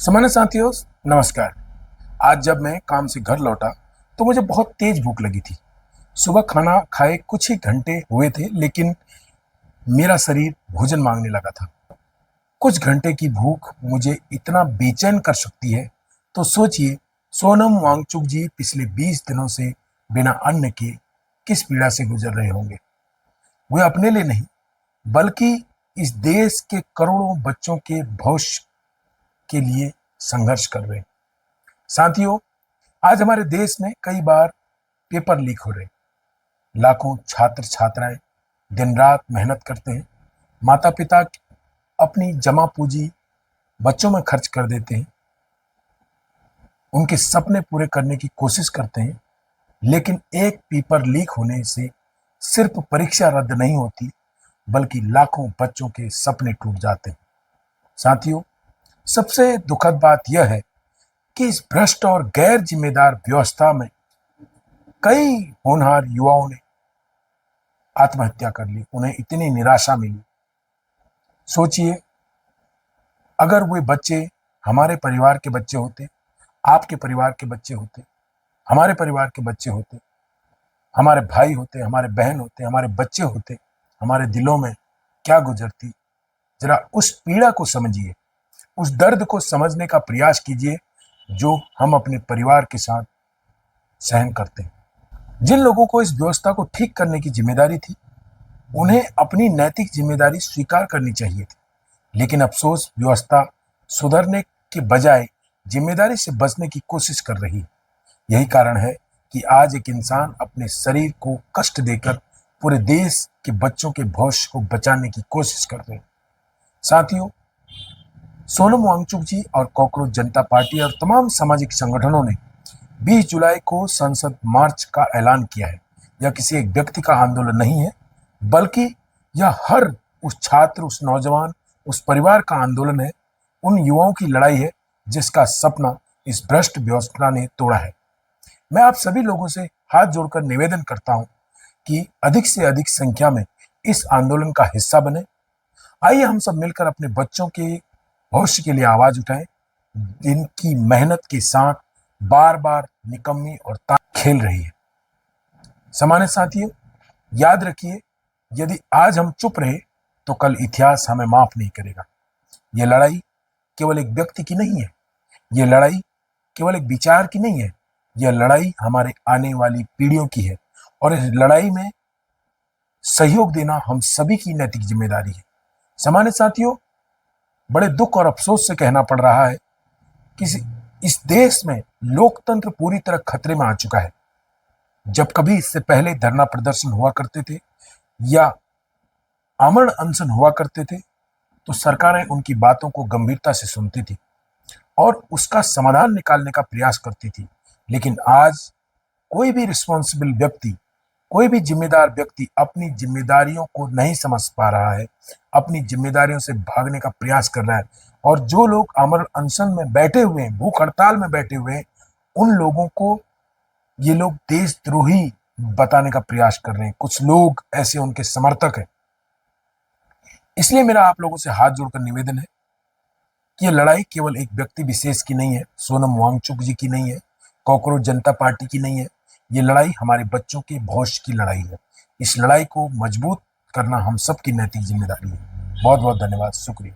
सामान्य साथियों, नमस्कार। आज जब मैं काम से घर लौटा तो मुझे बहुत तेज भूख लगी थी। सुबह खाना खाए कुछ ही घंटे हुए थे, लेकिन मेरा शरीर भोजन मांगने लगा था। कुछ घंटे की भूख मुझे इतना बेचैन कर सकती है, तो सोचिए सोनम वांगचुक जी पिछले 20 दिनों से बिना अन्न के किस पीड़ा से गुजर रहे होंगे। वे अपने लिए नहीं, बल्कि इस देश के करोड़ों बच्चों के भविष्य के लिए संघर्ष कर रहे हैं। साथियों, आज हमारे देश में कई बार पेपर लीक हो रहे हैं। लाखों छात्र छात्राएं दिन रात मेहनत करते हैं। माता पिता अपनी जमा पूंजी बच्चों में खर्च कर देते हैं, उनके सपने पूरे करने की कोशिश करते हैं। लेकिन एक पेपर लीक होने से सिर्फ परीक्षा रद्द नहीं होती, बल्कि लाखों बच्चों के सपने टूट जाते हैं। साथियों, सबसे दुखद बात यह है कि इस भ्रष्ट और गैर जिम्मेदार व्यवस्था में कई होनहार युवाओं ने आत्महत्या कर ली। उन्हें इतनी निराशा मिली। सोचिए, अगर वे बच्चे हमारे परिवार के बच्चे होते, आपके परिवार के बच्चे होते, हमारे परिवार के बच्चे होते, हमारे भाई होते, हमारे बहन होते, हमारे बच्चे होते, हमारे दिलों में क्या गुजरती। जरा उस पीड़ा को समझिए, उस दर्द को समझने का प्रयास कीजिए जो हम अपने परिवार के साथ सहन करते हैं। जिन लोगों को इस व्यवस्था को ठीक करने की जिम्मेदारी थी, उन्हें अपनी नैतिक जिम्मेदारी स्वीकार करनी चाहिए थी। लेकिन अफसोस, व्यवस्था सुधरने के बजाय जिम्मेदारी से बचने की कोशिश कर रही है। यही कारण है कि आज एक इंसान अपने शरीर को कष्ट देकर पूरे देश के बच्चों के भविष्य को बचाने की कोशिश कर रहे हैं। साथियों, सोनम वांगचुक जी और कॉकरोच जनता पार्टी और तमाम सामाजिक संगठनों ने 20 जुलाई को संसद मार्च का ऐलान किया है। यह किसी एक व्यक्ति का आंदोलन नहीं है, बल्कि यह हर उस छात्र, उस नौजवान, उस परिवार का आंदोलन है। उन युवाओं की लड़ाई है जिसका सपना इस भ्रष्ट व्यवस्था ने तोड़ा है। मैं आप सभी लोगों से हाथ जोड़कर निवेदन करता हूं कि अधिक से अधिक संख्या में इस आंदोलन का हिस्सा बने। आइए हम सब मिलकर अपने बच्चों के भविष्य के लिए आवाज उठाएं, जिनकी मेहनत के साथ बार बार निकम्मी और खेल रही है। सामान्य साथियों, याद रखिए, यदि आज हम चुप रहे तो कल इतिहास हमें माफ नहीं करेगा। यह लड़ाई केवल एक व्यक्ति की नहीं है, यह लड़ाई केवल एक विचार की नहीं है, यह लड़ाई हमारे आने वाली पीढ़ियों की है। और इस लड़ाई में सहयोग देना हम सभी की नैतिक जिम्मेदारी है। सामान्य साथियों, बड़े दुख और अफसोस से कहना पड़ रहा है कि इस देश में लोकतंत्र पूरी तरह खतरे में आ चुका है। जब कभी इससे पहले धरना प्रदर्शन हुआ करते थे या आमरण अनशन हुआ करते थे, तो सरकारें उनकी बातों को गंभीरता से सुनती थी और उसका समाधान निकालने का प्रयास करती थी। लेकिन आज कोई भी रिस्पॉन्सिबल व्यक्ति, कोई भी जिम्मेदार व्यक्ति अपनी जिम्मेदारियों को नहीं समझ पा रहा है, अपनी जिम्मेदारियों से भागने का प्रयास कर रहा है। और जो लोग अमर अनशन में बैठे हुए हैं, भूख हड़ताल में बैठे हुए हैं, उन लोगों को ये लोग देशद्रोही बताने का प्रयास कर रहे हैं। कुछ लोग ऐसे उनके समर्थक हैं। इसलिए मेरा आप लोगों से हाथ जोड़कर निवेदन है कि ये लड़ाई केवल एक व्यक्ति विशेष की नहीं है, सोनम वांगचुक जी की नहीं है, कॉकरोच जनता पार्टी की नहीं है। ये लड़ाई हमारे बच्चों के भविष्य की लड़ाई है। इस लड़ाई को मजबूत करना हम सबकी नैतिक जिम्मेदारी है। बहुत बहुत धन्यवाद, शुक्रिया।